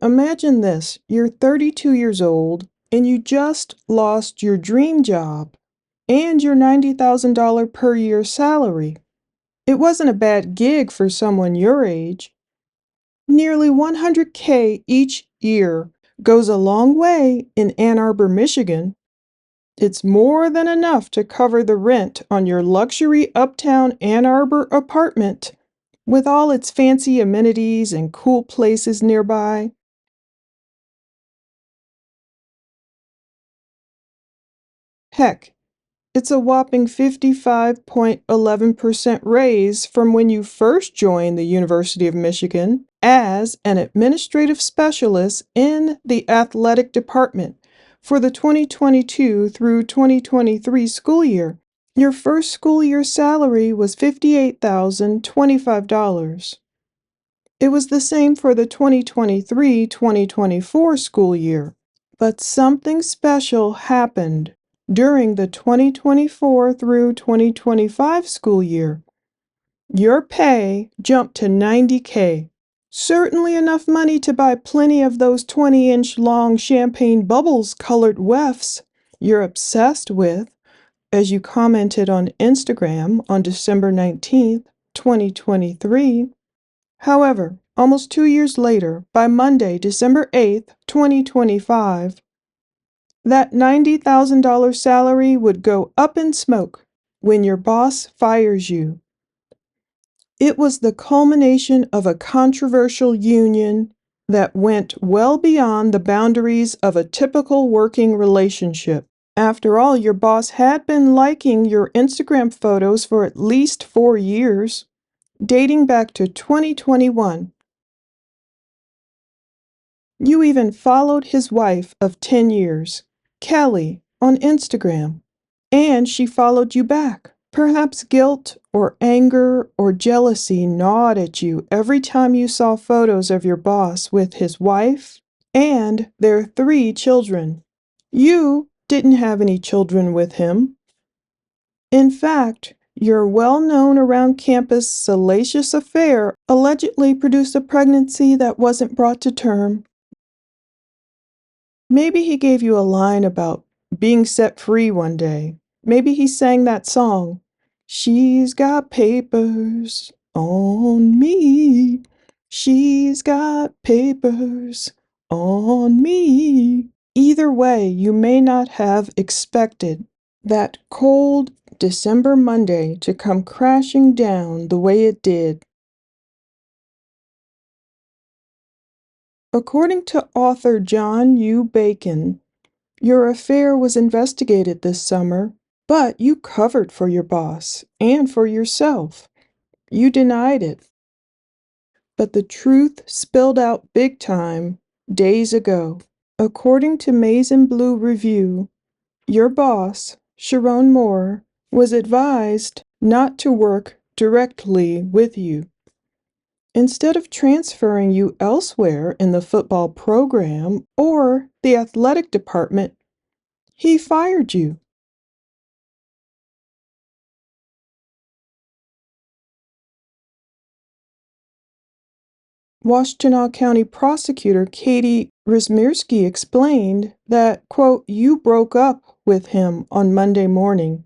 imagine this. You're 32 years old and you just lost your dream job and your $90,000 per year salary. It wasn't a bad gig for someone your age. Nearly $100K each year goes a long way in Ann Arbor, Michigan. It's more than enough to cover the rent on your luxury uptown Ann Arbor apartment, with all its fancy amenities and cool places nearby. Heck, it's a whopping 55.11% raise from when you first joined the University of Michigan as an administrative specialist in the athletic department for the 2022 through 2023 school year. Your first school year salary was $58,025. It was the same for the 2023-2024 school year. But something special happened during the 2024 through 2025 school year. Your pay jumped to $90K. Certainly enough money to buy plenty of those 20-inch long champagne bubbles colored wefts you're obsessed with, as you commented on Instagram on December 19th, 2023. However, almost 2 years later, by Monday, December 8th, 2025, that $90,000 salary would go up in smoke when your boss fires you. It was the culmination of a controversial union that went well beyond the boundaries of a typical working relationship. After all, your boss had been liking your Instagram photos for at least 4 years, dating back to 2021. You even followed his wife of 10 years, Kelly, on Instagram, and she followed you back. Perhaps guilt or anger or jealousy gnawed at you every time you saw photos of your boss with his wife and their 3 children. You didn't have any children with him. In fact, your well-known around campus salacious affair allegedly produced a pregnancy that wasn't brought to term. Maybe he gave you a line about being set free one day. Maybe he sang that song, "She's got papers on me. She's got papers on me." Either way, you may not have expected that cold December Monday to come crashing down the way it did. According to author John U. Bacon, your affair was investigated this summer, but you covered for your boss and for yourself. You denied it. But the truth spilled out big time days ago. According to Maize and Blue Review, your boss, Sherrone Moore, was advised not to work directly with you. Instead of transferring you elsewhere in the football program or the athletic department, he fired you. Washtenaw County Prosecutor Katie Rizmirski explained that, quote, "You broke up with him on Monday morning,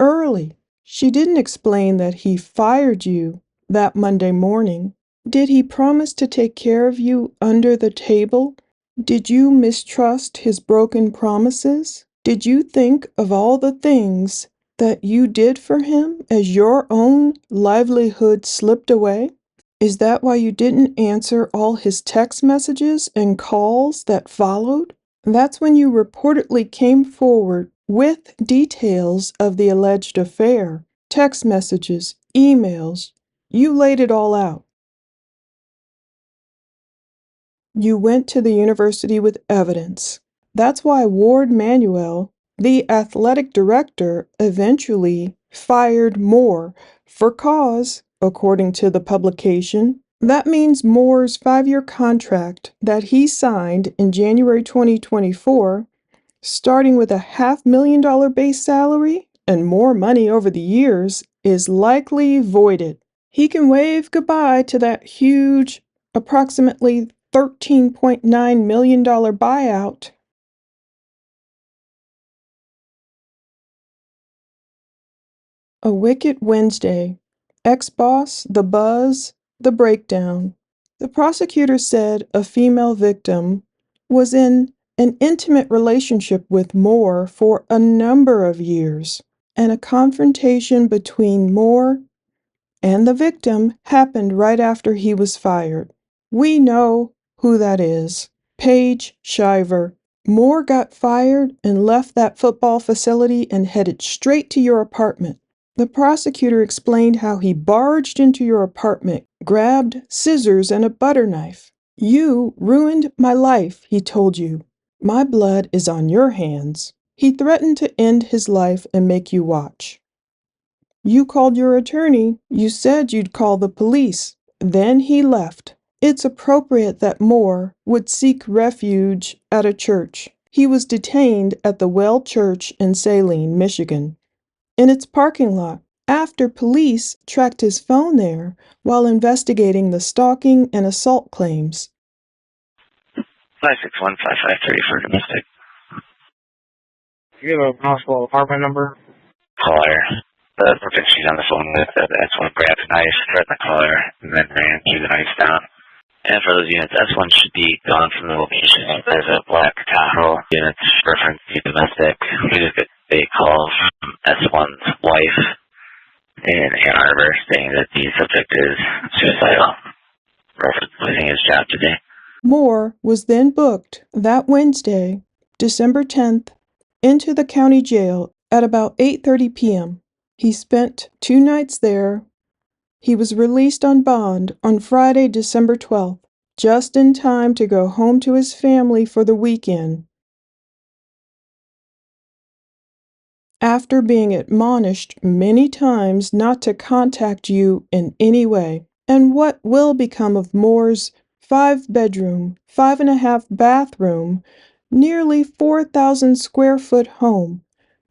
early." She didn't explain that he fired you that Monday morning. Did he promise to take care of you under the table? Did you mistrust his broken promises? Did you think of all the things that you did for him as your own livelihood slipped away? Is that why you didn't answer all his text messages and calls that followed? That's when you reportedly came forward with details of the alleged affair, text messages, emails. You laid it all out. You went to the university with evidence. That's why Ward Manuel, the athletic director, eventually fired Moore for cause, according to the publication. That means Moore's 5-year contract that he signed in January 2024, starting with a $500,000 base salary and more money over the years, is likely voided. He can wave goodbye to that huge, approximately $13.9 million buyout. A Wicked Wednesday. Ex-boss, the buzz, the breakdown. The prosecutor said a female victim was in an intimate relationship with Moore for a number of years, and a confrontation between Moore and the victim happened right after he was fired. We know who that is. Paige Shiver. Moore got fired and left that football facility and headed straight to your apartment. The prosecutor explained how he barged into your apartment, grabbed scissors and a butter knife. You ruined my life, he told you. My blood is on your hands. He threatened to end his life and make you watch. You called your attorney. You said you'd call the police. Then he left. It's appropriate that Moore would seek refuge at a church. He was detained at the Well Church in Saline, Michigan, in its parking lot, after police tracked his phone there while investigating the stalking and assault claims. 561-553 for domestic. You have a possible apartment number? Caller. The person she's on the phone with, S1 grabbed a knife, threatened the caller, and then ran, threw the knife down. And for those units, S1 should be gone from the location. There's a black Tahoe units reference to domestic. We just get a call from S1's wife in Ann Arbor saying that the subject is suicidal, reference losing his job today. Moore was then booked that Wednesday, December 10th, into the county jail at about 8:30 p.m. He spent 2 nights there. He was released on bond on Friday, December 12th, just in time to go home to his family for the weekend. After being admonished many times not to contact you in any way. And what will become of Moore's 5-bedroom, 5.5-bathroom, nearly 4,000 square foot home,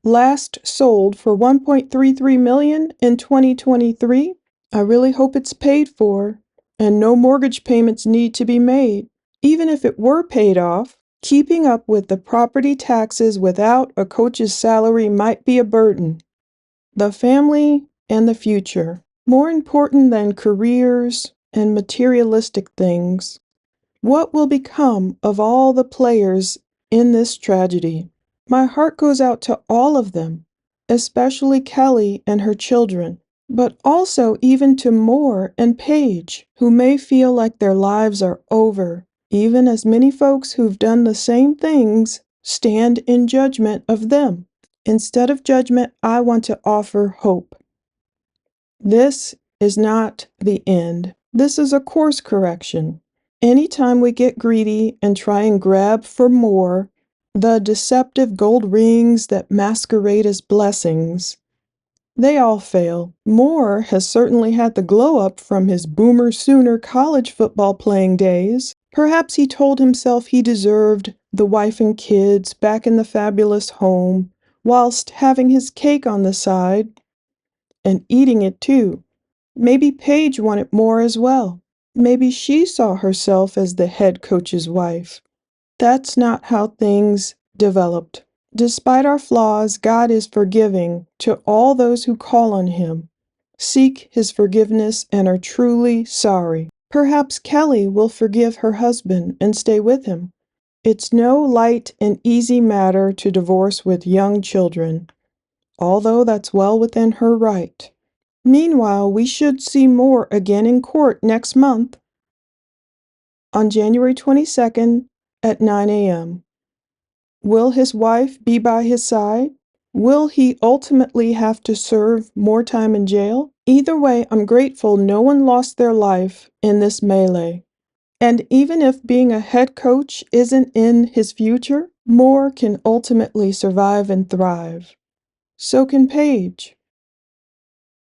last sold for $1.33 million in 2023? I really hope it's paid for, and no mortgage payments need to be made. Even if it were paid off, keeping up with the property taxes without a coach's salary might be a burden. The family and the future, more important than careers and materialistic things. What will become of all the players in this tragedy? My heart goes out to all of them, especially Kelly and her children, but also even to Moore and Paige, who may feel like their lives are over, even as many folks who've done the same things stand in judgment of them. Instead of judgment, I want to offer hope. This is not the end. This is a course correction. Anytime we get greedy and try and grab for more, the deceptive gold rings that masquerade as blessings, they all fail. Moore has certainly had the glow up from his Boomer Sooner college football playing days. Perhaps he told himself he deserved the wife and kids back in the fabulous home, whilst having his cake on the side and eating it too. Maybe Paige wanted more as well. Maybe she saw herself as the head coach's wife. That's not how things developed. Despite our flaws, God is forgiving to all those who call on Him, seek His forgiveness, and are truly sorry. Perhaps Kelly will forgive her husband and stay with him. It's no light and easy matter to divorce with young children, although that's well within her right. Meanwhile, we should see Moore again in court next month on January 22nd at 9 a.m. Will his wife be by his side? Will he ultimately have to serve more time in jail? Either way, I'm grateful no one lost their life in this melee. And even if being a head coach isn't in his future, Moore can ultimately survive and thrive. So can Paige.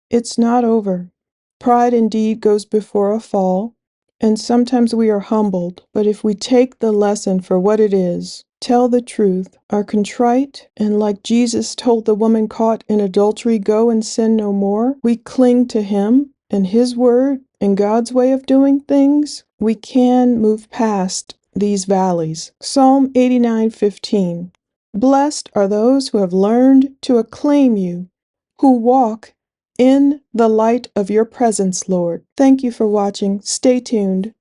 It's not over. Pride indeed goes before a fall, and sometimes we are humbled, but if we take the lesson for what it is, tell the truth, are contrite, and like Jesus told the woman caught in adultery, go and sin no more, we cling to Him and His word and God's way of doing things, we can move past these valleys. Psalm 89:15. Blessed are those who have learned to acclaim you, who walk in the light of your presence, Lord. Thank you for watching. Stay tuned.